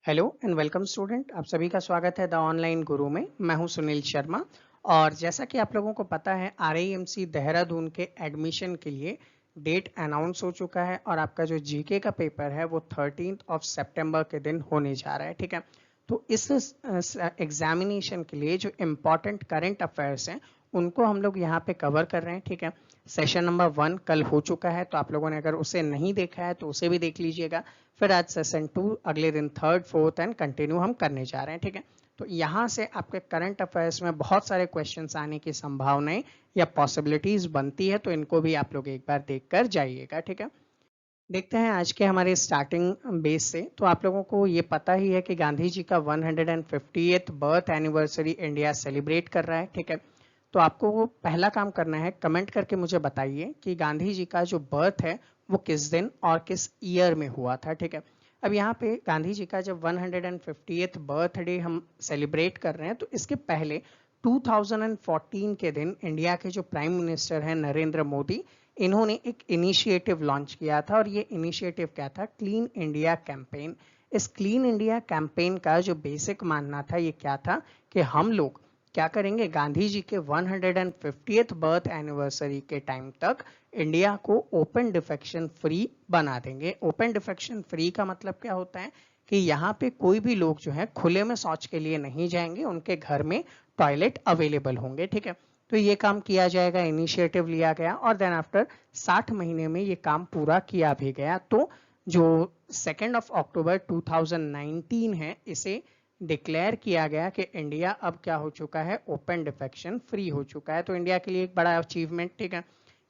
Hello and welcome student. आप सभी का स्वागत है द ऑनलाइन गुरु में। मैं हूं सुनील शर्मा। और जैसा कि आप लोगों को पता है RIMC देहरादून के एडमिशन के लिए डेट अनाउंस हो चुका है और आपका जो जीके का पेपर है वो 13 सितंबर के दिन होने जा रहा है। ठीक है, तो इस एग्जामिनेशन के लिए जो इम्पोर्टेंट करंट अफेयर्स हैं उनको हम लोग यहाँ पे कवर कर रहे हैं। ठीक है, सेशन नंबर 1 कल हो चुका है, तो आप लोगों ने अगर उसे नहीं देखा है तो उसे भी देख लीजिएगा। फिर आज सेशन 2 अगले दिन 3rd 4th एंड कंटिन्यू हम करने जा रहे हैं। ठीक है, तो यहाँ से आपके करंट अफेयर्स में बहुत सारे क्वेश्चंस आने की संभावनाएं या पॉसिबिलिटीज बनती है, तो इनको भी आप लोग एक बार देख कर जाइएगा। ठीक है, देखते हैं आज के हमारे स्टार्टिंग बेस से। तो आप लोगों को ये पता ही है कि गांधी जी का 150th birth anniversary India celebrate कर रहा है। ठीक है, तो आपको वो पहला काम करना है, कमेंट करके मुझे बताइए कि गांधी जी का जो बर्थ है वो किस दिन और किस ईयर में हुआ था। ठीक है, अब यहाँ पे गांधी जी का जब 150th बर्थडे हम सेलिब्रेट कर रहे हैं, तो इसके पहले 2014 के दिन इंडिया के जो प्राइम मिनिस्टर हैं नरेंद्र मोदी, इन्होंने एक इनिशिएटिव लॉन्च किया था। और ये इनिशिएटिव क्या था? Clean India campaign. इस क्लीन इंडिया कैंपेन का जो बेसिक मानना था ये क्या था कि हम लोग क्या करेंगे, गांधी जी के 150th बर्थ एनिवर्सरी के टाइम तक इंडिया को ओपन डिफेक्शन फ्री बना देंगे। ओपन डिफेक्शन फ्री का मतलब क्या होता है कि यहाँ पे कोई भी लोग जो है खुले में शौच के लिए नहीं जाएंगे, उनके घर में टॉयलेट अवेलेबल होंगे। ठीक है, तो ये काम किया जाएगा, इनिशिएटिव लिया गया और देन आफ्टर 60 महीने में ये काम पूरा किया भी गया। तो जो 2 अक्टूबर 2019 है, इसे डिक्लेयर किया गया कि इंडिया अब क्या हो चुका है, ओपन डिफेक्शन फ्री हो चुका है। तो इंडिया के लिए एक बड़ा अचीवमेंट। ठीक है,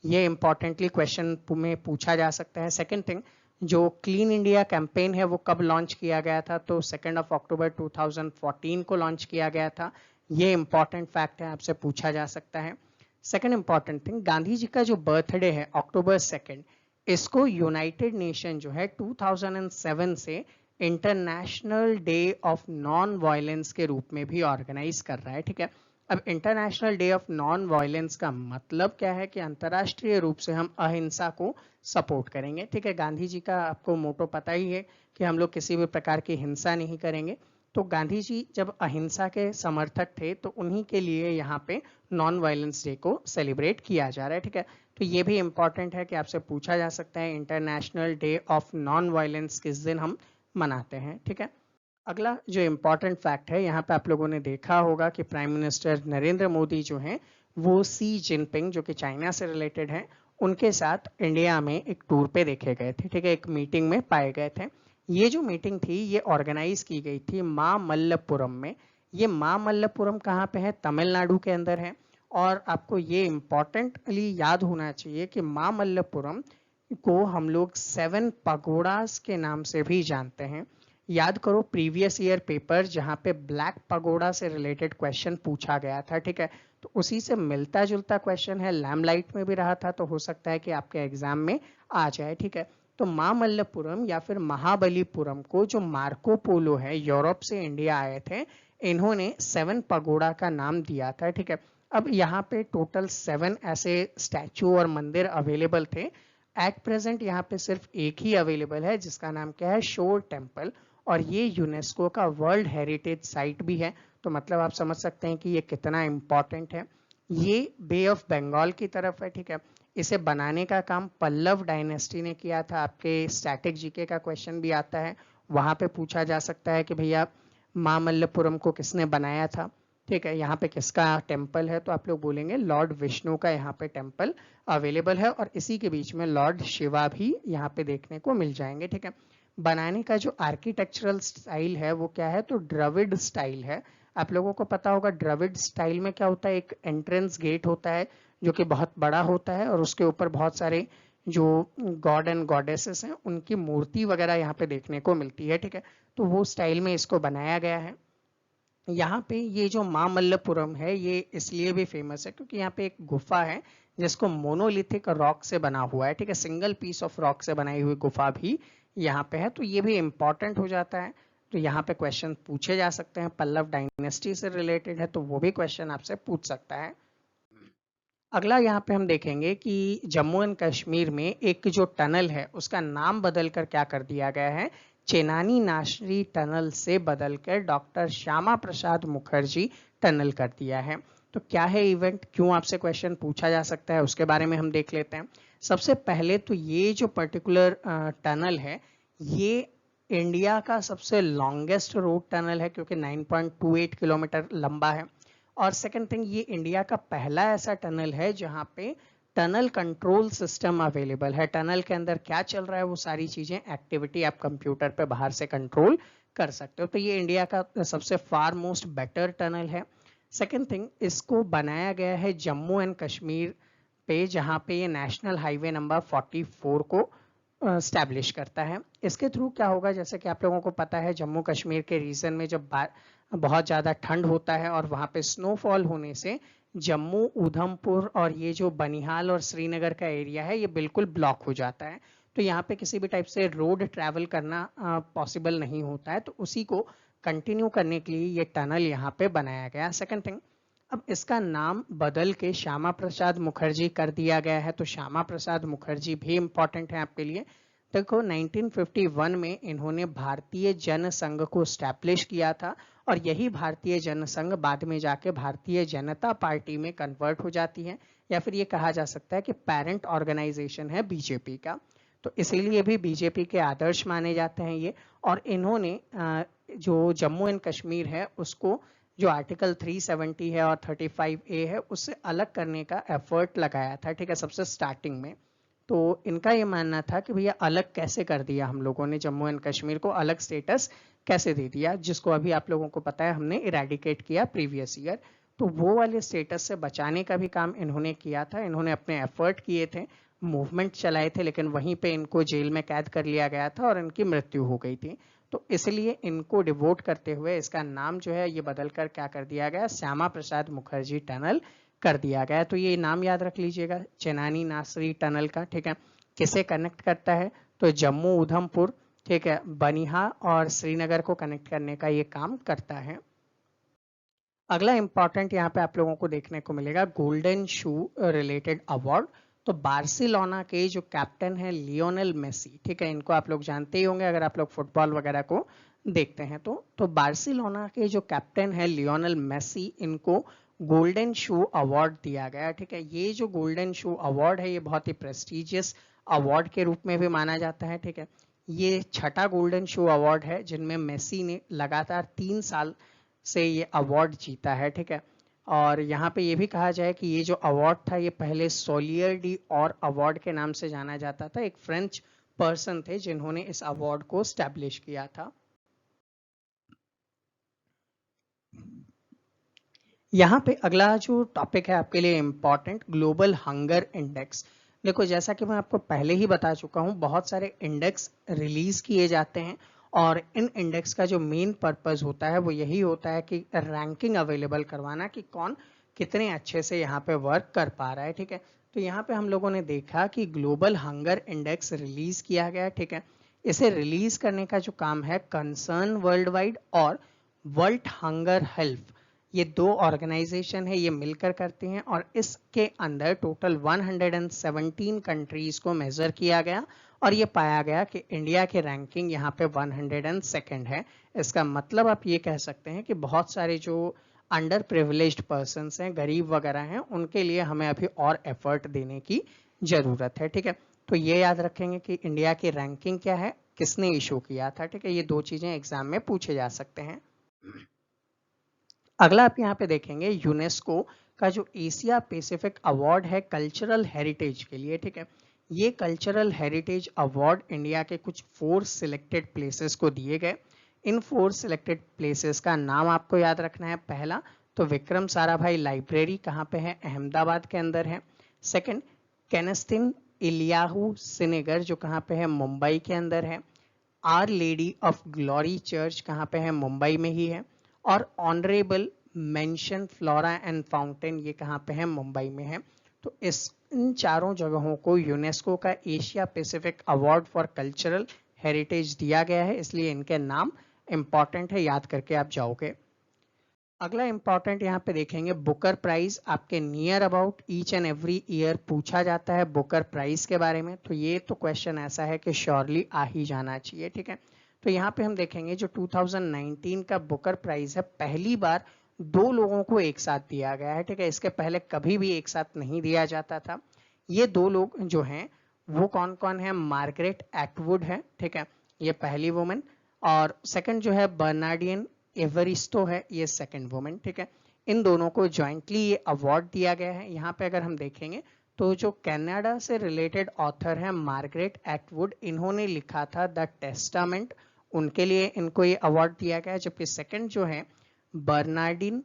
ये इंपॉर्टेंटली क्वेश्चन में पूछा जा सकता है। सेकंड थिंग, जो क्लीन इंडिया कैंपेन है वो कब लॉन्च किया गया था? तो 2 अक्टूबर 2014 को लॉन्च किया गया था। ये इंपॉर्टेंट फैक्ट है, आपसे पूछा जा सकता है। Second important thing, Gandhi ji का जो बर्थडे है अक्टूबर 2, इसको यूनाइटेड नेशन जो है 2007 से international day of non violence के रूप में भी ऑर्गेनाइज कर रहा है। ठीक है, अब international day of non violence का मतलब क्या है कि अंतर्राष्ट्रीय रूप से हम अहिंसा को सपोर्ट करेंगे। ठीक है, गांधी जी का आपको मोटो पता ही है कि हम लोग किसी भी प्रकार की हिंसा नहीं करेंगे। तो गांधी जी जब अहिंसा के समर्थक थे, तो उन्हीं के लिए यहाँ पे नॉन वायलेंस डे को सेलिब्रेट किया जा रहा है। ठीक है, तो ये भी इंपॉर्टेंट है कि आपसे पूछा जा सकता है international day of non violence किस दिन हम मनाते हैं। ठीक है, अगला जो इम्पोर्टेंट फैक्ट है, यहाँ पे आप लोगों ने देखा होगा कि प्राइम मिनिस्टर नरेंद्र मोदी जो हैं वो सी जिनपिंग, जो कि चाइना से रिलेटेड है, उनके साथ इंडिया में एक टूर पे देखे गए थे। ठीक है, एक मीटिंग में पाए गए थे। ये जो मीटिंग थी ये ऑर्गेनाइज की गई थी मामल्लपुरम में। ये मामल्लपुरम कहाँ पे है? तमिलनाडु के अंदर है। और आपको ये इम्पोर्टेंटली याद होना चाहिए कि मामल्लपुरम को हम लोग 7 पगोडास के नाम से भी जानते हैं। याद करो प्रीवियस ईयर पेपर जहाँ पे ब्लैक पगोडा से रिलेटेड क्वेश्चन पूछा गया था। ठीक है, तो उसी से मिलता जुलता क्वेश्चन है, लैमलाइट में भी रहा था, तो हो सकता है कि आपके एग्जाम में आ जाए। ठीक है, तो मामल्लपुरम या फिर महाबलीपुरम को जो मार्को पोलो है, यूरोप से इंडिया आए थे, इन्होंने 7 पगोडा का नाम दिया था। ठीक है, अब यहाँ पे टोटल 7 ऐसे स्टैचू और मंदिर अवेलेबल थे। एट प्रेजेंट यहाँ पे सिर्फ एक ही अवेलेबल है, जिसका नाम क्या है? शोर टेम्पल। और ये यूनेस्को का वर्ल्ड हेरिटेज साइट भी है। तो मतलब आप समझ सकते हैं कि ये कितना इंपॉर्टेंट है। ये बे ऑफ बंगाल की तरफ है। ठीक है, इसे बनाने का काम पल्लव डायनेस्टी ने किया था। आपके स्टैटिक जीके का क्वेश्चन भी आता है, वहां पे पूछा जा सकता है कि भैया मामल्लपुरम को किसने बनाया था। ठीक है, यहाँ पे किसका टेम्पल है? तो आप लोग बोलेंगे लॉर्ड विष्णु का यहाँ पे टेम्पल अवेलेबल है। और इसी के बीच में लॉर्ड शिवा भी यहाँ पे देखने को मिल जाएंगे। ठीक है, बनाने का जो आर्किटेक्चरल स्टाइल है वो क्या है? तो द्रविड स्टाइल है। आप लोगों को पता होगा द्रविड स्टाइल में क्या होता है, एक एंट्रेंस गेट होता है जो कि बहुत बड़ा होता है और उसके ऊपर बहुत सारे जो गॉड एंड गॉडेसेस हैं उनकी मूर्ति वगैरह यहाँ पे देखने को मिलती है। ठीक है, तो वो स्टाइल में इसको बनाया गया है। यहाँ पे ये जो मामल्लपुरम है ये इसलिए भी फेमस है क्योंकि यहाँ पे एक गुफा है जिसको मोनोलिथिक रॉक से बना हुआ है। ठीक है, सिंगल पीस ऑफ रॉक से बनाई हुई गुफा भी यहाँ पे है, तो ये भी इंपॉर्टेंट हो जाता है। तो यहाँ पे क्वेश्चन पूछे जा सकते हैं, पल्लव डायनेस्टी से रिलेटेड है तो वो भी क्वेश्चन आपसे पूछ सकता है। अगला यहाँ पे हम देखेंगे कि जम्मू एंड कश्मीर में एक जो टनल है उसका नाम बदल कर क्या कर दिया गया है? चेनानी नासरी टनल से बदलकर डॉक्टर श्यामा प्रसाद मुखर्जी टनल कर दिया है। तो क्या है इवेंट, क्यों आपसे क्वेश्चन पूछा जा सकता है, उसके बारे में हम देख लेते हैं। सबसे पहले तो ये जो पर्टिकुलर टनल है ये इंडिया का सबसे लॉन्गेस्ट रोड टनल है क्योंकि 9.28 किलोमीटर लंबा है। और सेकंड थिंग, ये इंडिया का पहला ऐसा टनल है जहां पे टनल कंट्रोल सिस्टम अवेलेबल है। टनल के अंदर क्या चल रहा है वो सारी चीजें, एक्टिविटी आप कंप्यूटर पे बाहर से कंट्रोल कर सकते हो। तो ये इंडिया का सबसे फार मोस्ट बेटर टनल है। सेकंड थिंग, इसको बनाया गया है जम्मू एंड कश्मीर पे, जहाँ पे ये नेशनल हाईवे नंबर 44 को स्टैब्लिश करता है। इसके थ्रू क्या होगा, जैसे कि आप लोगों को पता है जम्मू कश्मीर के रीजन में जब बहुत ज़्यादा ठंड होता है और वहाँ पे स्नोफॉल होने से जम्मू, उधमपुर और ये जो बनिहाल और श्रीनगर का एरिया है ये बिल्कुल ब्लॉक हो जाता है। तो यहाँ पे किसी भी टाइप से रोड ट्रैवल करना पॉसिबल नहीं होता है। तो उसी को कंटिन्यू करने के लिए ये टनल यहाँ पे बनाया गया। सेकंड थिंग, अब इसका नाम बदल के श्यामा प्रसाद मुखर्जी कर दिया गया है। तो श्यामा प्रसाद मुखर्जी भी इम्पोर्टेंट है आपके लिए। देखो 1951 में इन्होंने भारतीय जन संघ को स्टैब्लिश किया था और यही भारतीय जन संघ बाद में जाके भारतीय जनता पार्टी में कन्वर्ट हो जाती है, या फिर ये कहा जा सकता है कि पेरेंट ऑर्गेनाइजेशन है बीजेपी का। तो इसलिए भी बीजेपी के आदर्श माने जाते हैं ये। और इन्होंने जो जम्मू एंड कश्मीर है उसको, जो आर्टिकल 370 है और 35A है, उससे अलग करने का एफर्ट लगाया था, ठीक है, सबसे स्टार्टिंग में। तो इनका ये मानना था कि भैया अलग कैसे कर दिया हम लोगों ने, जम्मू एंड कश्मीर को अलग स्टेटस कैसे दे दिया, जिसको अभी आप लोगों को पता है हमने इरेडिकेट किया प्रीवियस ईयर। तो वो वाले स्टेटस से बचाने का भी काम इन्होंने किया था। इन्होंने अपने एफर्ट किए थे, मूवमेंट चलाए थे, लेकिन वहीं पे इनको जेल में कैद कर लिया गया था और इनकी मृत्यु हो गई थी। तो इसलिए इनको डिवोट करते हुए इसका नाम जो है ये बदल कर क्या कर दिया गया, श्यामा प्रसाद मुखर्जी टनल कर दिया गया। तो ये नाम याद रख लीजिएगा चेनानी नासरी टनल का, ठीक है। किसे कनेक्ट करता है, तो जम्मू, उधमपुर, ठीक है, बनिहा और श्रीनगर को कनेक्ट करने का ये काम करता है। अगला इंपॉर्टेंट यहाँ पे आप लोगों को देखने को मिलेगा गोल्डन शू रिलेटेड अवार्ड। तो बार्सिलोना के जो कैप्टन है लियोनेल मेसी, ठीक है, इनको आप लोग जानते ही होंगे अगर आप लोग फुटबॉल वगैरह को देखते हैं। तो बार्सिलोना के जो कैप्टन है लियोनेल मेसी, इनको गोल्डन शू अवार्ड दिया गया, ठीक है। ये जो गोल्डन शू अवार्ड है ये बहुत ही प्रेस्टिजियस अवार्ड के रूप में भी माना जाता है, ठीक है। ये छठा गोल्डन शू अवार्ड है जिनमें मेसी ने लगातार 3 साल से ये अवार्ड जीता है, ठीक है। और यहाँ पे ये भी कहा जाए कि ये जो अवार्ड था ये पहले सोलियर डी और अवार्ड के नाम से जाना जाता था। एक फ्रेंच पर्सन थे जिन्होंने इस अवार्ड को स्टैब्लिश किया था। यहाँ पे अगला जो टॉपिक है आपके लिए इम्पोर्टेंट, ग्लोबल हंगर इंडेक्स। देखो जैसा कि मैं आपको पहले ही बता चुका हूँ, बहुत सारे इंडेक्स रिलीज किए जाते हैं और इन इंडेक्स का जो मेन पर्पस होता है वो यही होता है कि रैंकिंग अवेलेबल करवाना कि कौन कितने अच्छे से यहाँ पे वर्क कर पा रहा है, ठीक है। तो यहाँ पे हम लोगों ने देखा कि ग्लोबल हंगर इंडेक्स रिलीज किया गया, ठीक है। इसे रिलीज करने का जो काम है कंसर्न वर्ल्ड वाइड और वर्ल्ड हंगर हेल्प, ये दो ऑर्गेनाइजेशन है, ये मिलकर करती हैं। और इसके अंदर टोटल 117 कंट्रीज को मेजर किया गया और ये पाया गया कि इंडिया की रैंकिंग यहाँ पे 102nd है। इसका मतलब आप ये कह सकते हैं कि बहुत सारे जो अंडर प्रिविलेज्ड पर्सन्स हैं, गरीब वगैरह हैं, उनके लिए हमें अभी और एफर्ट देने की जरूरत है, ठीक है। तो ये याद रखेंगे कि इंडिया की रैंकिंग क्या है, किसने इशू किया था, ठीक है। ये दो चीजें एग्जाम में पूछे जा सकते हैं। अगला आप यहाँ पे देखेंगे यूनेस्को का जो एशिया पैसिफिक अवार्ड है कल्चरल हेरिटेज के लिए, ठीक है। ये कल्चरल हेरिटेज अवार्ड इंडिया के कुछ 4 सिलेक्टेड प्लेसेस को दिए गए। इन 4 सिलेक्टेड प्लेसेस का नाम आपको याद रखना है। पहला तो विक्रम साराभाई लाइब्रेरी, कहाँ पे है, अहमदाबाद के अंदर है। सेकंड, केनेस्टिन इलियाहू सिनेगर, जो कहाँ पे है, मुंबई के अंदर है। Our Lady of Glory Church कहाँ पे है, मुंबई में ही है। और honourable mention Flora and Fountain, ये कहाँ पे है, मुंबई में है। तो इन चारों जगहों को यूनेस्को का Asia Pacific award for cultural heritage दिया गया है, इसलिए इनके नाम इंपॉर्टेंट है, याद करके आप जाओगे। अगला इंपॉर्टेंट यहाँ पे देखेंगे बुकर प्राइज, आपके near about each and every year पूछा जाता है बुकर प्राइज के बारे में। तो ये तो क्वेश्चन ऐसा है कि श्योरली आ ही जाना चाहिए, ठीक है। तो यहाँ पे हम देखेंगे जो 2019 का बुकर प्राइज है, पहली बार 2 लोगों को एक साथ दिया गया है, ठीक है। इसके पहले कभी भी एक साथ नहीं दिया जाता था। ये 2 लोग जो हैं वो कौन कौन है? मार्गरेट एटवुड है, ठीक है, ये पहली वुमेन, और सेकंड जो है बर्नार्डिन एवरिस्टो है, ये सेकंड वुमेन, ठीक है। इन दोनों को ज्वाइंटली ये अवार्ड दिया गया है। यहाँ पे अगर हम देखेंगे तो जो कनाडा से रिलेटेड ऑथर है मार्गरेट एटवुड, इन्होंने लिखा था द टेस्टामेंट, उनके लिए इनको ये अवार्ड दिया गया है। जबकि सेकंड जो है बर्नार्डिन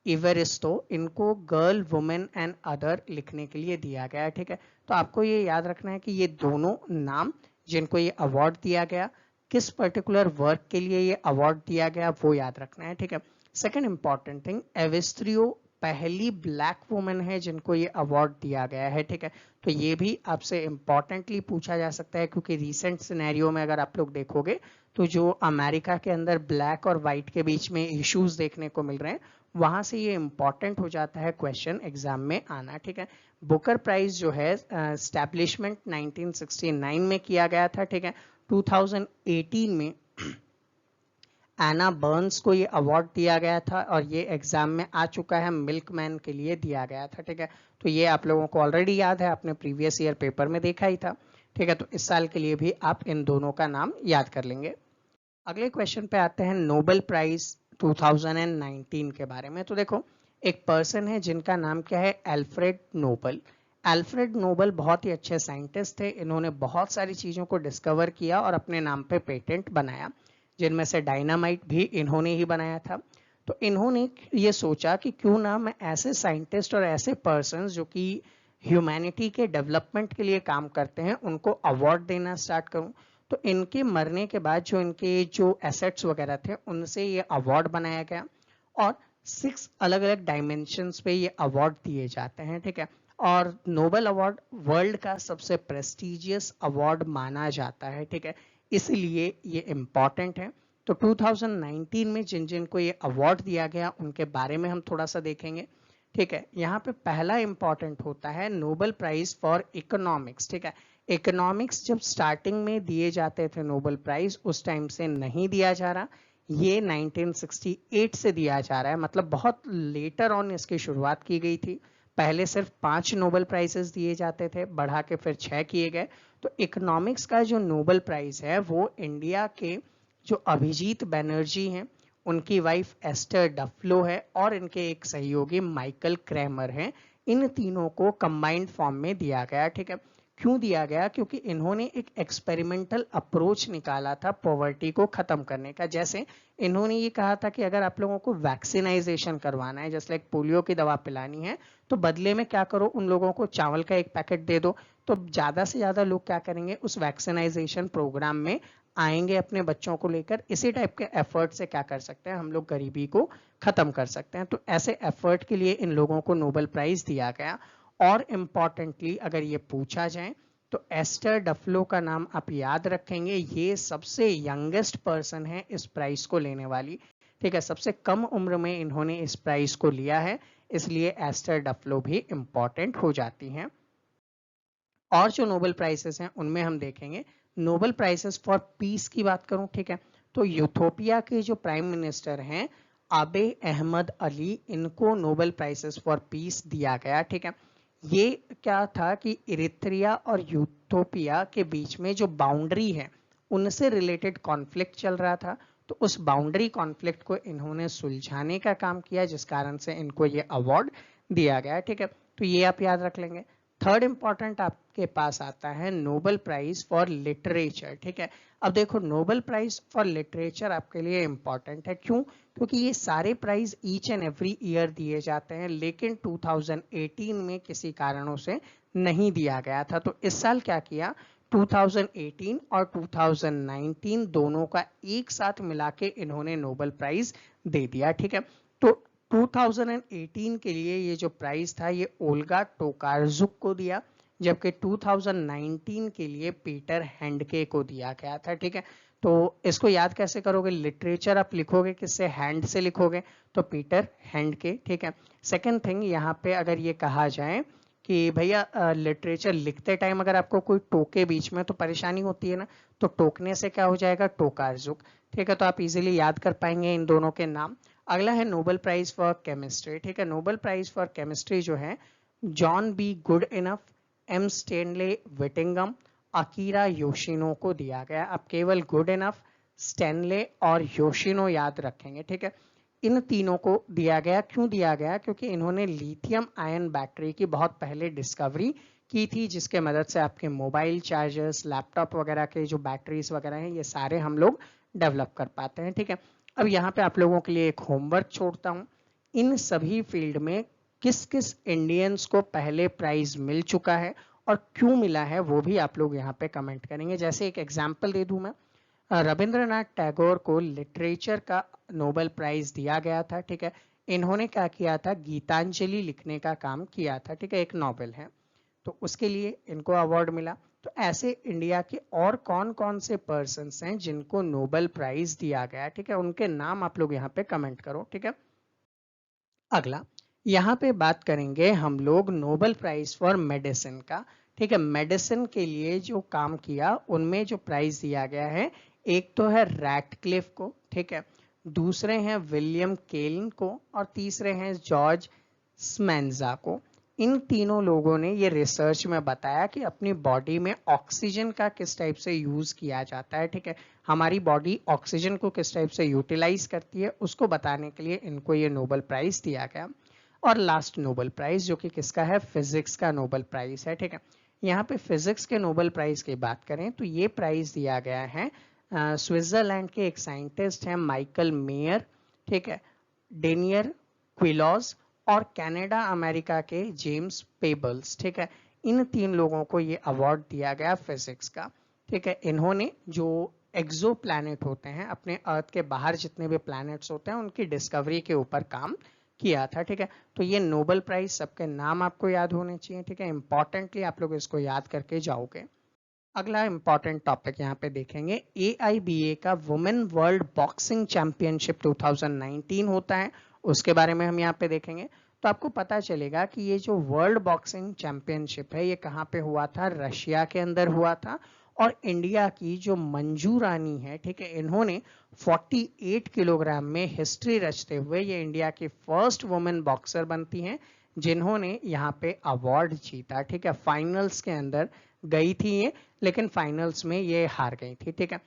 इवेरिस्टो, इनको गर्ल, वुमेन एंड अदर लिखने के लिए दिया गया है, ठीक है। तो आपको ये याद रखना है कि ये दोनों नाम जिनको ये अवार्ड दिया गया, किस पर्टिकुलर वर्क के लिए ये अवार्ड दिया गया, वो याद रखना है, ठीक है। सेकंड इंपॉर्टेंट थिंग, एवेस्ट्रियो पहली ब्लैक वुमेन है जिनको ये अवार्ड दिया गया है, ठीक है। तो ये भी आपसे इंपॉर्टेंटली पूछा जा सकता है, क्योंकि रिसेंट सिनेरियो में अगर आप लोग देखोगे तो जो अमेरिका के अंदर ब्लैक और वाइट के बीच में इश्यूज देखने को मिल रहे हैं, वहां से ये इंपॉर्टेंट हो जाता है क्वेश्चन एग्जाम में आना, ठीक है। बुकर प्राइज जो है एस्टैब्लिशमेंट 1969 में किया गया था, ठीक है। 2018 में एना बर्न्स को ये अवार्ड दिया गया था और ये एग्जाम में आ चुका है, मिल्कमैन के लिए दिया गया था, ठीक है। तो ये आप लोगों को ऑलरेडी याद है, आपने प्रीवियस ईयर पेपर में देखा ही था, ठीक है। तो इस साल के लिए भी आप इन दोनों का नाम याद कर लेंगे। अगले क्वेश्चन पे आते हैं नोबेल प्राइज 2019 के बारे में। तो देखो, एक पर्सन है जिनका नाम क्या है? Alfred Nobel. एल्फ्रेड नोबल बहुत ही अच्छे साइंटिस्ट थे, इन्होंने बहुत सारी चीजों को डिस्कवर किया और अपने नाम पे पेटेंट बनाया, जिनमें से डायनामाइट भी इन्होंने ही बनाया था। तो इन्होंने ये सोचा कि क्यों ना मैं ऐसे साइंटिस्ट और ऐसे पर्सन जो कि ह्यूमैनिटी के डेवलपमेंट के लिए काम करते हैं उनको अवार्ड देना स्टार्ट करूं। तो इनके मरने के बाद जो इनके जो एसेट्स वगैरह थे उनसे ये अवार्ड बनाया गया और 6 अलग अलग डायमेंशंस पे ये अवार्ड दिए जाते हैं, ठीक है। और नोबेल अवार्ड वर्ल्ड का सबसे प्रेस्टिजियस अवार्ड माना जाता है, ठीक है, इसलिए ये इम्पॉर्टेंट है। तो 2019 में जिन जिन को ये अवार्ड दिया गया उनके बारे में हम थोड़ा सा देखेंगे, ठीक है। यहाँ पे पहला इंपॉर्टेंट होता है नोबेल प्राइज फॉर इकोनॉमिक्स, ठीक है। इकोनॉमिक्स जब स्टार्टिंग में दिए जाते थे नोबेल प्राइज, उस टाइम से नहीं दिया जा रहा, ये 1968 से दिया जा रहा है, मतलब बहुत लेटर ऑन इसकी शुरुआत की गई थी। पहले सिर्फ 5 नोबेल प्राइजेस दिए जाते थे, बढ़ा के फिर 6 किए गए। तो इकोनॉमिक्स का जो नोबेल प्राइज है वो इंडिया के जो अभिजीत बैनर्जी हैं, उनकी वाइफ एस्टर डफलो है और इनके एक सहयोगी माइकल क्रैमर हैं, इन तीनों को कंबाइंड फॉर्म में दिया गया, ठीक है। क्यों दिया गया? क्योंकि इन्होंने एक एक्सपेरिमेंटल अप्रोच निकाला था पॉवर्टी को खत्म करने का। जैसे इन्होंने ये कहा था कि अगर आप लोगों को वैक्सीनाइजेशन करवाना है, जैसे लाइक पोलियो की दवा पिलानी है, तो बदले में क्या करो, उन लोगों को चावल का एक पैकेट दे दो। तो ज्यादा से ज्यादा लोग क्या करेंगे, उस वैक्सीनाइजेशन प्रोग्राम में आएंगे अपने बच्चों को लेकर। इसी टाइप के एफर्ट से क्या कर सकते हैं हम लोग, गरीबी को खत्म कर सकते हैं। तो ऐसे एफर्ट के लिए इन लोगों को नोबेल प्राइज दिया गया। और इम्पॉर्टेंटली अगर ये पूछा जाए तो एस्टर डफलो का नाम आप याद रखेंगे, ये सबसे यंगेस्ट पर्सन है इस प्राइज को लेने वाली, ठीक है। सबसे कम उम्र में इन्होंने इस प्राइज को लिया है, इसलिए एस्टर डफलो भी इंपॉर्टेंट हो जाती हैं। और जो नोबेल प्राइजेस हैं उनमें हम देखेंगे नोबेल प्राइजेस फॉर पीस की बात करूं, ठीक है, तो यूथोपिया के जो प्राइम मिनिस्टर हैं आबे अहमद अली, इनको नोबेल प्राइजेस फॉर पीस दिया गया, ठीक है। ये क्या था कि इरित्रिया और यूथोपिया के बीच में जो बाउंड्री है उनसे रिलेटेड कॉन्फ्लिक्ट चल रहा था, तो उस बाउंड्री कॉन्फ्लिक्ट को इन्होंने सुलझाने का काम किया, जिस कारण से इनको ये अवार्ड दिया गया, ठीक है। तो ये आप याद रख लेंगे। थर्ड इंपॉर्टेंट आपके पास आता है नोबेल प्राइज फॉर लिटरेचर, ठीक है। अब देखो, नोबेल प्राइज फॉर लिटरेचर आपके लिए इंपॉर्टेंट है, क्यों? क्योंकि ये सारे prize each and every year दिए जाते हैं, लेकिन 2018 में किसी कारणों से नहीं दिया गया था। तो इस साल क्या किया, 2018 और 2019 दोनों का एक साथ मिला के इन्होंने नोबेल प्राइज दे दिया, ठीक है। तो 2018 के लिए ये जो प्राइज था ये ओल्गा टोकारजुक को दिया, जबकि 2019 के लिए पीटर हैंडके को दिया गया था, ठीक है। तो इसको याद कैसे करोगे, लिटरेचर आप लिखोगे किससे, हैंड से लिखोगे, तो पीटर हैंडके, ठीक है। सेकंड थिंग, यहाँ पे अगर ये कहा जाए कि भैया लिटरेचर लिखते टाइम अगर आपको कोई टोके बीच में तो परेशानी होती है ना, तो टोकने से क्या हो जाएगा, टोकार्जुक। ठीक है, तो आप इजीली याद कर पाएंगे इन दोनों के नाम। अगला है नोबेल प्राइज फॉर केमिस्ट्री। ठीक है, नोबेल प्राइज फॉर केमिस्ट्री जो है John B Goodenough, M Stanley Whittingham, Akira Yoshino को दिया गया। आप केवल गुड इनफ, स्टेनले और योशिनो याद रखेंगे। ठीक है, इन तीनों को दिया गया। क्यों दिया गया? क्योंकि इन्होंने लिथियम आयन बैटरी की बहुत पहले डिस्कवरी की थी, जिसके मदद से आपके मोबाइल चार्जर्स, लैपटॉप वगैरह के जो बैटरीज वगैरह हैं, ये सारे हम लोग डेवलप कर पाते हैं। ठीक है, अब यहाँ पे आप लोगों के लिए एक होमवर्क छोड़ता हूँ। इन सभी फील्ड में किस किस इंडियंस को पहले प्राइज मिल चुका है और क्यों मिला है, वो भी आप लोग यहाँ पे कमेंट करेंगे। जैसे एक एग्जाम्पल दे दूं मैं, रविंद्रनाथ टैगोर को लिटरेचर का नोबेल प्राइज दिया गया था। ठीक है, इन्होंने क्या किया था, गीतांजलि लिखने का काम किया था। ठीक है, एक नॉवेल है, तो उसके लिए इनको अवार्ड मिला। तो ऐसे इंडिया के और कौन कौन से पर्सन्स हैं जिनको नोबेल प्राइज दिया गया? ठीक है, उनके नाम आप लोग यहाँ पे कमेंट करो। ठीक है, अगला यहाँ पे बात करेंगे हम लोग नोबेल प्राइज फॉर मेडिसिन का। ठीक है, मेडिसिन के लिए जो काम किया उनमें जो प्राइज दिया गया है, एक तो है रैटक्लिफ को, ठीक है, दूसरे हैं विलियम केल्न को और तीसरे हैं जॉर्ज स्मेंजा को। इन तीनों लोगों ने ये रिसर्च में बताया कि अपनी बॉडी में ऑक्सीजन का किस टाइप से यूज किया जाता है। ठीक है, हमारी बॉडी ऑक्सीजन को किस टाइप से यूटिलाइज करती है, उसको बताने के लिए इनको ये नोबेल प्राइज दिया गया। और लास्ट नोबेल प्राइज जो कि किसका है, फिजिक्स का नोबेल प्राइज है। ठीक है, यहाँ पे फिजिक्स के नोबेल प्राइज की बात करें तो ये प्राइज दिया गया है स्विट्जरलैंड के एक साइंटिस्ट हैं माइकल मेयर, ठीक है, डेनियर क्विलॉज और कनाडा अमेरिका के जेम्स पेबल्स। ठीक है, इन तीन लोगों को ये अवार्ड दिया गया फिजिक्स का। ठीक है, इन्होंने जो एक्सो प्लैनेट होते हैं, अपने अर्थ के बाहर जितने भी प्लैनेट्स होते हैं, उनकी डिस्कवरी के ऊपर काम किया था। ठीक है, तो ये नोबेल प्राइज सबके नाम आपको याद होने चाहिए। ठीक है, इंपॉर्टेंटली आप लोग इसको याद करके जाओगे। अगला इंपॉर्टेंट टॉपिक यहाँ पे देखेंगे, AIBA का वुमेन वर्ल्ड बॉक्सिंग चैंपियनशिप 2019 होता है, उसके बारे में हम यहाँ पे देखेंगे। तो आपको पता चलेगा कि ये जो वर्ल्ड बॉक्सिंग चैंपियनशिप है, ये कहाँ पे हुआ था, रशिया के अंदर हुआ था। और इंडिया की जो मंजू रानी है, ठीक है, इन्होंने 48 किलोग्राम में हिस्ट्री रचते हुए ये इंडिया की फर्स्ट वुमेन बॉक्सर बनती हैं जिन्होंने यहाँ पे अवार्ड जीता। ठीक है, फाइनल्स के अंदर गई थी ये, लेकिन फाइनल्स में ये हार गई थी। ठीक है,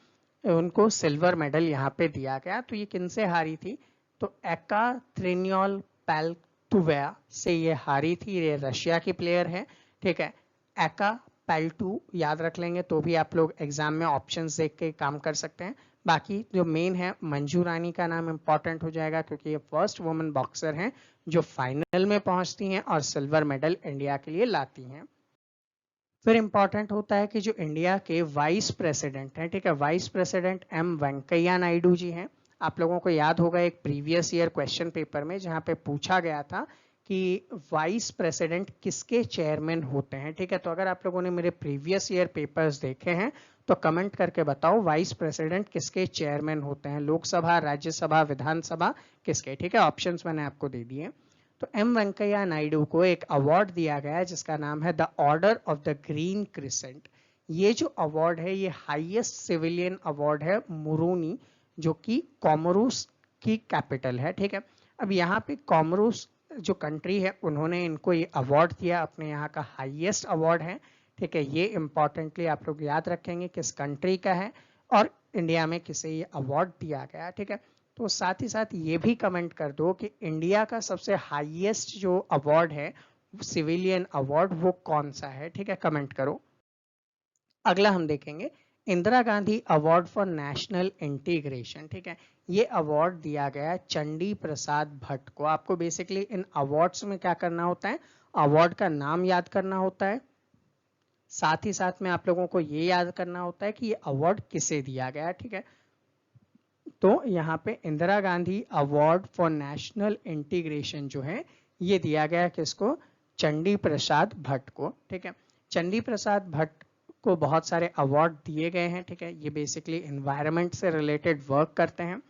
उनको सिल्वर मेडल यहाँ पे दिया गया। तो ये किनसे हारी थी, तो एकात्रिनियोल पैल्टुवा से ये हारी थी। ये रशिया की प्लेयर है। ठीक है, एका पैल्टू याद रख लेंगे तो भी आप लोग एग्जाम में ऑप्शंस देख के काम कर सकते हैं। बाकी जो मेन है, मंजू रानी का नाम इंपॉर्टेंट हो जाएगा क्योंकि ये फर्स्ट वुमेन बॉक्सर हैं जो फाइनल में पहुंचती हैं और सिल्वर मेडल इंडिया के लिए लाती हैं। फिर इंपॉर्टेंट होता है कि जो इंडिया के वाइस प्रेसिडेंट हैं, ठीक है, vice president M Venkaiah Naidu ji हैं। आप लोगों को याद होगा एक प्रीवियस ईयर क्वेश्चन पेपर में जहां पे पूछा गया था कि वाइस प्रेसिडेंट किसके चेयरमैन होते हैं। ठीक है, तो अगर आप लोगों ने मेरे प्रीवियस ईयर पेपर्स देखे हैं तो कमेंट करके बताओ वाइस प्रेसिडेंट किसके चेयरमैन होते हैं, लोकसभा, राज्यसभा, विधानसभा, किसके। ठीक है, ऑप्शंस मैंने आपको दे दिए। तो एम वेंकैया नायडू को एक अवार्ड दिया गया है जिसका नाम है the order of the green crescent. ये जो अवार्ड है ये हाईएस्ट सिविलियन अवार्ड है मुरुनी, जो कि कॉमोरोस की कैपिटल है। ठीक है, अब यहाँ पे कॉमोरोस जो कंट्री है उन्होंने इनको ये अवार्ड दिया, अपने यहाँ का हाईएस्ट अवार्ड है। ठीक है, ये इंपॉर्टेंटली आप लोग याद रखेंगे किस कंट्री का है और इंडिया में किसे ये अवार्ड दिया गया। ठीक है, तो साथ ही साथ ये भी कमेंट कर दो कि इंडिया का सबसे हाईएस्ट जो अवार्ड है, सिविलियन अवार्ड, वो कौन सा है। ठीक है, कमेंट करो। अगला हम देखेंगे Indira Gandhi award for national integration. ठीक है, ये अवार्ड दिया गया चंडी प्रसाद भट्ट को। आपको बेसिकली इन अवार्ड्स में क्या करना होता है, अवार्ड का नाम याद करना होता है, साथ ही साथ में आप लोगों को ये याद करना होता है कि ये अवार्ड किसे दिया गया। ठीक है, तो यहाँ पे Indira Gandhi award for national integration जो है ये दिया गया किसको, चंडी प्रसाद भट्ट को। ठीक है, चंडी प्रसाद भट्ट को बहुत सारे अवार्ड दिए गए हैं। ठीक है, ये बेसिकली एनवायरनमेंट से रिलेटेड वर्क करते हैं।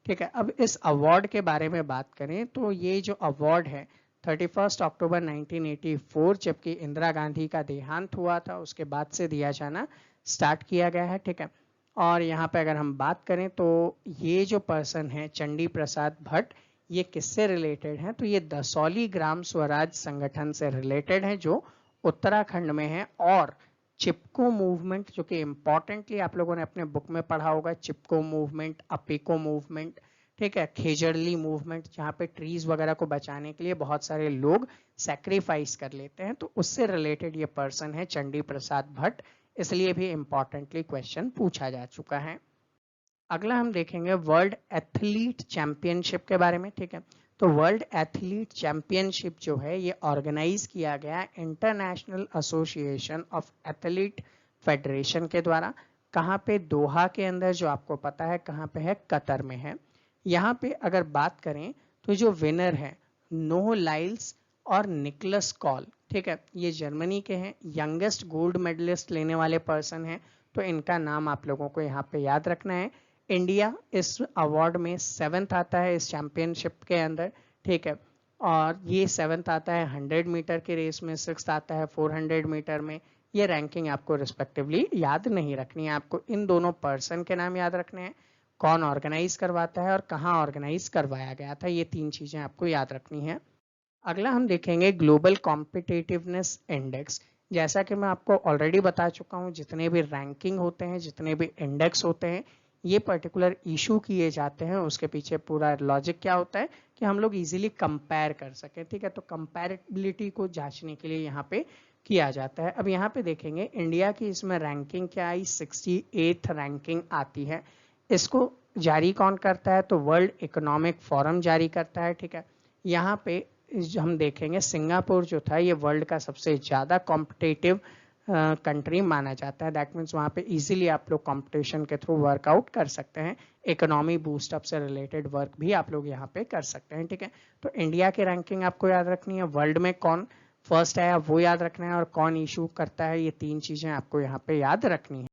ठीक है, अब इस अवार्ड के बारे में बात करें तो ये जो अवार्ड है 31 अक्टूबर 1984 जबकि इंदिरा गांधी का देहांत हुआ था उसके बाद से दिया जाना स्टार्ट किया गया है, ठीक है। और यहाँ पे अगर हम बात करें तो ये जो पर्सन है चंडी प्रसाद भट्ट, ये किससे रिलेटेड है, तो ये दसौली ग्राम स्वराज संगठन से रिलेटेड है जो उत्तराखंड में है। और चिपको मूवमेंट जो कि इंपॉर्टेंटली आप लोगों ने अपने बुक में पढ़ा होगा, चिपको मूवमेंट, अपिको मूवमेंट, ठीक है, खेजड़ली मूवमेंट, जहाँ पे ट्रीज वगैरह को बचाने के लिए बहुत सारे लोग सेक्रीफाइस कर लेते हैं, तो उससे रिलेटेड ये पर्सन है चंडी प्रसाद भट्ट, इसलिए भी इंपॉर्टेंटली क्वेश्चन पूछा जा चुका है। अगला हम देखेंगे वर्ल्ड एथलीट चैंपियनशिप के बारे में, ठीक है। तो वर्ल्ड एथलीट चैंपियनशिप जो है ये ऑर्गेनाइज किया गया international association of athlete federation के द्वारा। कहाँ पे, दोहा के अंदर, जो आपको पता है कहाँ पे है, कतर में है। यहाँ पे अगर बात करें तो जो विनर है नोह लाइल्स और निकलस कॉल, ठीक है, ये जर्मनी के हैं, यंगेस्ट गोल्ड मेडलिस्ट लेने वाले पर्सन हैं, तो इनका नाम आप लोगों को यहाँ पे याद रखना है। इंडिया इस अवार्ड में 7th आता है इस चैंपियनशिप के अंदर, ठीक है। और ये 7th आता है 100 मीटर के रेस में, 6th आता है 400 मीटर में। ये रैंकिंग आपको रिस्पेक्टिवली याद नहीं रखनी है, आपको इन दोनों पर्सन के नाम याद रखने हैं, कौन ऑर्गेनाइज करवाता है और कहाँ ऑर्गेनाइज करवाया गया था, ये 3 चीजें आपको याद रखनी है। अगला हम देखेंगे ग्लोबल कॉम्पिटिटिवनेस इंडेक्स। जैसा कि मैं आपको ऑलरेडी बता चुका हूँ, जितने भी रैंकिंग होते हैं, जितने भी इंडेक्स होते हैं, ये पर्टिकुलर इशू किए जाते हैं, उसके पीछे पूरा लॉजिक क्या होता है कि हम लोग इजीली कंपेयर कर सकें, ठीक है। तो कंपेरेबिलिटी को जांचने के लिए यहाँ पे किया जाता है। अब यहाँ पे देखेंगे इंडिया की इसमें रैंकिंग क्या आई, 68th रैंकिंग आती है। इसको जारी कौन करता है, तो वर्ल्ड इकोनॉमिक फोरम जारी करता है, ठीक है। यहाँ पे हम देखेंगे सिंगापुर जो था ये वर्ल्ड का सबसे ज़्यादा कॉम्पिटिटिव कंट्री माना जाता है। दैट मीन्स वहाँ पे इजीली आप लोग कंपटीशन के थ्रू वर्कआउट कर सकते हैं, इकोनॉमी बूस्टअप से रिलेटेड वर्क भी आप लोग यहाँ पे कर सकते हैं, ठीक है। तो इंडिया की रैंकिंग आपको याद रखनी है, वर्ल्ड में कौन फर्स्ट है वो याद रखना है, और कौन इशू करता है, ये 3 चीज़ें आपको यहाँ पे याद रखनी है।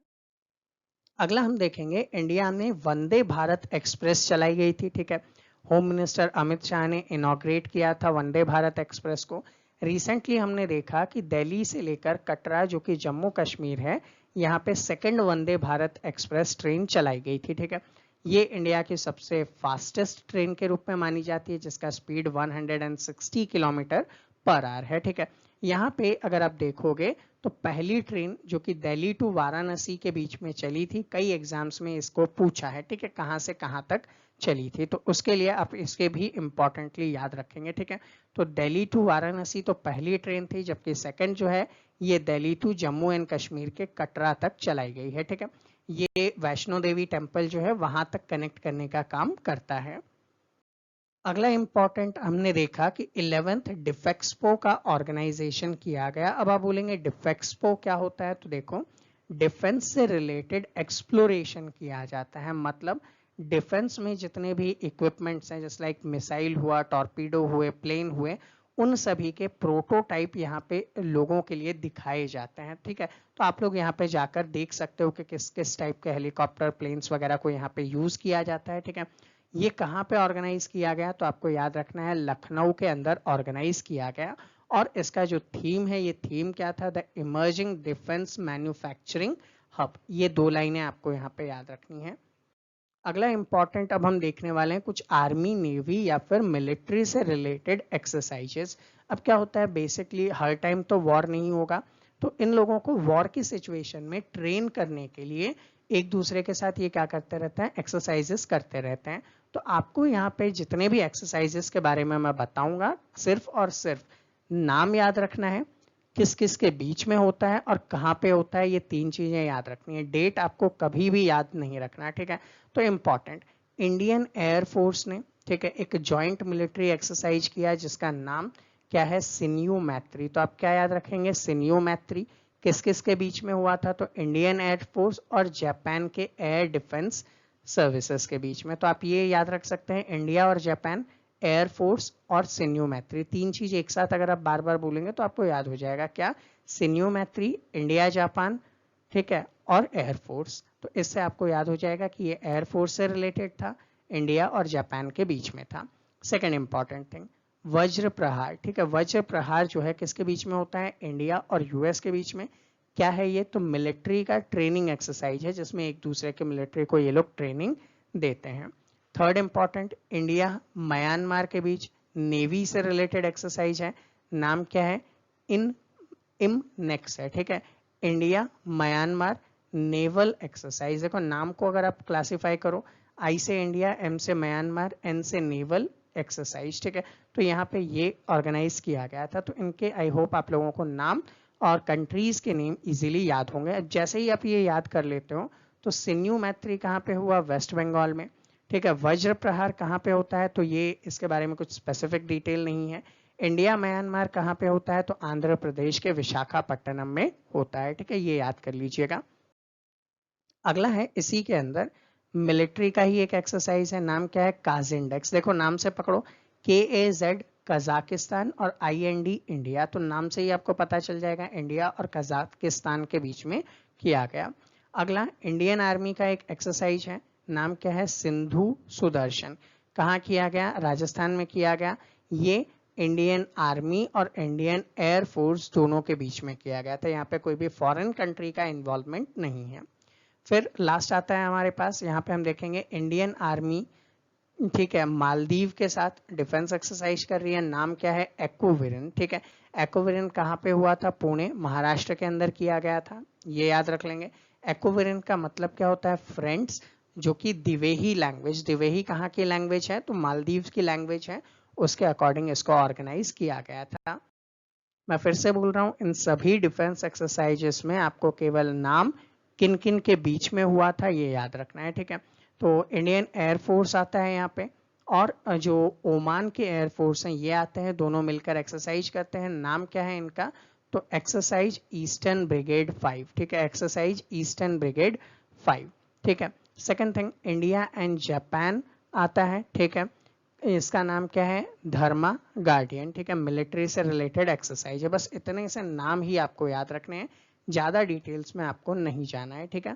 अगला हम देखेंगे इंडिया में वंदे भारत एक्सप्रेस चलाई गई थी, ठीक है। होम मिनिस्टर अमित शाह ने इनॉग्रेट किया था वंदे भारत एक्सप्रेस को। रिसेंटली हमने देखा कि दिल्ली से लेकर कटरा जो कि जम्मू कश्मीर है, यहाँ पे 2nd Vande Bharat express train चलाई गई थी, ठीक है। ये इंडिया की सबसे फास्टेस्ट ट्रेन के रूप में मानी जाती है, जिसका स्पीड 160 किलोमीटर पर आवर है, ठीक है। यहाँ पे अगर आप देखोगे तो पहली ट्रेन जो कि दिल्ली टू वाराणसी के बीच में चली थी, कई एग्जाम्स में इसको पूछा है, ठीक है, कहाँ से कहाँ तक चली थी, तो उसके लिए आप इसके भी इंपॉर्टेंटली याद रखेंगे, ठीक है। तो दिल्ली टू वाराणसी तो पहली ट्रेन थी, जबकि सेकंड जो है ये दिल्ली टू जम्मू एंड कश्मीर के कटरा तक चलाई गई है, ठीक है। ये वैष्णो देवी टेम्पल जो है वहां तक कनेक्ट करने का काम करता है। अगला इंपॉर्टेंट हमने देखा कि 11th डिफेक्सपो का ऑर्गेनाइजेशन किया गया। अब आप बोलेंगे डिफेक्सपो क्या होता है, तो देखो डिफेंस से रिलेटेड एक्सप्लोरेशन किया जाता है, मतलब डिफेंस में जितने भी इक्विपमेंट्स हैं, जैसे लाइक मिसाइल हुआ, टॉर्पीडो हुए, प्लेन हुए, उन सभी के प्रोटोटाइप यहाँ पे लोगों के लिए दिखाए जाते हैं, ठीक है। तो आप लोग यहाँ पे जाकर देख सकते हो कि किस किस टाइप के हेलीकॉप्टर, प्लेन्स वगैरह को यहाँ पे यूज किया जाता है, ठीक है। ये कहाँ पे ऑर्गेनाइज किया गया, तो आपको याद रखना है लखनऊ के अंदर ऑर्गेनाइज किया गया। और इसका जो थीम है, ये थीम क्या था, the emerging defence manufacturing hub. ये 2 लाइनें आपको यहाँ पे याद रखनी है। अगला इंपॉर्टेंट अब हम देखने वाले हैं कुछ आर्मी, नेवी या फिर मिलिट्री से रिलेटेड एक्सरसाइजेस। अब क्या होता है, बेसिकली हर टाइम तो वॉर नहीं होगा, तो इन लोगों को वॉर की सिचुएशन में ट्रेन करने के लिए एक दूसरे के साथ ये क्या करते रहते हैं, एक्सरसाइजेस करते रहते हैं। तो आपको यहाँ पे जितने भी एक्सरसाइजेस के बारे में मैं बताऊंगा, सिर्फ और सिर्फ नाम याद रखना है, किस किस के बीच में होता है और कहाँ पे होता है, ये 3 चीजें याद रखनी है। डेट आपको कभी भी याद नहीं रखना, ठीक है। तो इम्पॉर्टेंट, इंडियन एयरफोर्स ने, ठीक है, एक जॉइंट मिलिट्री एक्सरसाइज किया जिसका नाम क्या है, सिन्यू मैत्री। तो आप क्या याद रखेंगे, सिन्यू मैत्री। किस किस के बीच में हुआ था, तो इंडियन एयरफोर्स और जापान के एयर डिफेंस सर्विसेज के बीच में। तो आप ये याद रख सकते हैं, इंडिया और जापान, एयरफोर्स और सिन्यू मैत्री, 3 चीज एक साथ अगर आप बार बार बोलेंगे तो आपको याद हो जाएगा क्या, सिन्यू मैत्री, इंडिया जापान, ठीक है, और एयरफोर्स। तो इससे आपको याद हो जाएगा कि ये एयरफोर्स से रिलेटेड था, इंडिया और जापान के बीच में था। सेकेंड इंपॉर्टेंट थिंग, वज्र प्रहार, ठीक है। वज्र प्रहार जो है किसके बीच में होता है, इंडिया और यूएस के बीच में। क्या है ये, तो मिलिट्री का ट्रेनिंग एक्सरसाइज है जिसमें एक दूसरे के मिलिट्री को ये लोग ट्रेनिंग देते हैं। थर्ड इंपॉर्टेंट, इंडिया म्यांमार के बीच नेवी से रिलेटेड एक्सरसाइज है, नाम क्या है, इन इमनेक्स है, ठीक है। इंडिया म्यांमार नेवल एक्सरसाइज, देखो नाम को अगर आप क्लासिफाई करो, आई से इंडिया, एम से म्यांमार, एन से नेवल एक्सरसाइज, ठीक है। तो यहाँ पे ये ऑर्गेनाइज किया गया था। तो इनके आई होप आप लोगों को नाम और कंट्रीज के नेम इजीली याद होंगे। जैसे ही आप ये याद कर लेते हो, तो सिन्यू मैत्री कहाँ पे हुआ, वेस्ट बंगाल में, ठीक है। वज्र प्रहार कहाँ पे होता है, तो ये इसके बारे में कुछ स्पेसिफिक डिटेल नहीं है। इंडिया म्यांमार कहाँ पे होता है, तो आंध्र प्रदेश के विशाखापट्टनम में होता है, ठीक है, ये याद कर लीजिएगा। अगला है इसी के अंदर मिलिट्री का ही एक एक्सरसाइज है, नाम क्या है, काजिंडेक्स। देखो नाम से पकड़ो, KAZ कजाकिस्तान और IND इंडिया, तो नाम से ही आपको पता चल जाएगा इंडिया और कजाकिस्तान के बीच में किया गया। अगला इंडियन आर्मी का एक एक्सरसाइज है, नाम क्या है, सिंधु सुदर्शन। कहाँ किया गया, राजस्थान में किया गया। ये इंडियन आर्मी और इंडियन एयर फोर्स दोनों के बीच में किया गया था, यहाँ पे कोई भी फॉरेन कंट्री का इन्वॉल्वमेंट नहीं है। फिर लास्ट आता है हमारे पास, यहाँ पे हम देखेंगे इंडियन आर्मी, ठीक है, मालदीव के साथ डिफेंस एक्सरसाइज कर रही है, नाम क्या है, एक्वाविरन, ठीक है। एक्वाविरन कहाँ पे हुआ था, पुणे महाराष्ट्र के अंदर किया गया था, ये याद रख लेंगे। एक्वाविरन का मतलब क्या होता है, फ्रेंड्स, जो कि दिवेही लैंग्वेज, दिवेही कहाँ की लैंग्वेज है, तो मालदीव की लैंग्वेज है, उसके अकॉर्डिंग इसको ऑर्गेनाइज किया गया था। मैं फिर से बोल रहा हूँ, इन सभी डिफेंस एक्सरसाइजेस में आपको केवल नाम किन किन के बीच में हुआ था ये याद रखना है, ठीक है। तो इंडियन एयरफोर्स आता है यहाँ पे, और जो ओमान के एयरफोर्स हैं ये आते हैं, दोनों मिलकर एक्सरसाइज करते हैं, नाम क्या है इनका, तो एक्सरसाइज ईस्टर्न ब्रिगेड 5, ठीक है, एक्सरसाइज ईस्टर्न ब्रिगेड 5, ठीक है। Second thing, India and Japan आता है, ठीक है, इसका नाम क्या है, धर्मा गार्डियन, ठीक है, मिलिट्री से रिलेटेड एक्सरसाइज है। बस इतने से नाम ही आपको याद रखने हैं, ज्यादा डिटेल्स में आपको नहीं जाना है, ठीक है।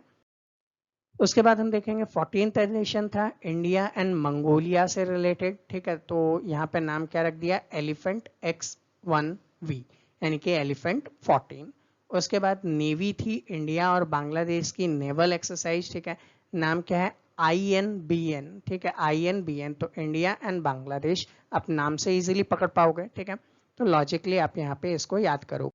उसके बाद हम देखेंगे 14th एडिशन था इंडिया एंड मंगोलिया से रिलेटेड, ठीक है। तो यहाँ पे नाम क्या रख दिया, एलिफेंट X1V, यानी कि एलिफेंट 14। उसके बाद नेवी थी इंडिया और बांग्लादेश की नेवल एक्सरसाइज, ठीक है, नाम क्या है, INBN, ठीक है, INBN। तो इंडिया एंड बांग्लादेश आप नाम से इजीली पकड़ पाओगे, ठीक है। तो लॉजिकली आप यहाँ पे इसको याद करो।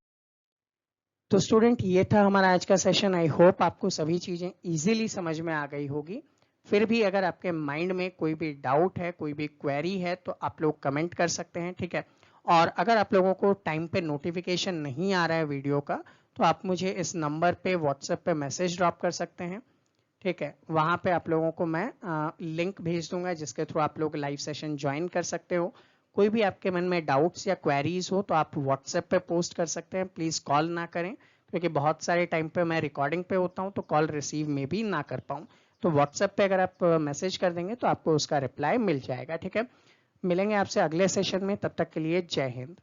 तो स्टूडेंट ये था हमारा आज का सेशन। आई होप आपको सभी चीजें इजीली समझ में आ गई होगी। फिर भी अगर आपके माइंड में कोई भी डाउट है, कोई भी क्वेरी है, तो आप लोग कमेंट कर सकते हैं, ठीक है। और अगर आप लोगों को टाइम पे नोटिफिकेशन नहीं आ रहा है वीडियो का, तो आप मुझे इस नंबर पे व्हाट्सएप पे मैसेज ड्रॉप कर सकते हैं, ठीक है। वहां पे आप लोगों को मैं लिंक भेज दूंगा जिसके थ्रू आप लोग लाइव सेशन ज्वाइन कर सकते हो। कोई भी आपके मन में डाउट्स या क्वेरीज हो तो आप व्हाट्सएप पे पोस्ट कर सकते हैं, प्लीज कॉल ना करें, क्योंकि बहुत सारे टाइम पे मैं रिकॉर्डिंग पे होता हूँ तो कॉल रिसीव में भी ना कर पाऊँ। तो व्हाट्सएप पे अगर आप मैसेज कर देंगे तो आपको उसका रिप्लाई मिल जाएगा, ठीक है। मिलेंगे आपसे अगले सेशन में, तब तक के लिए जय हिंद।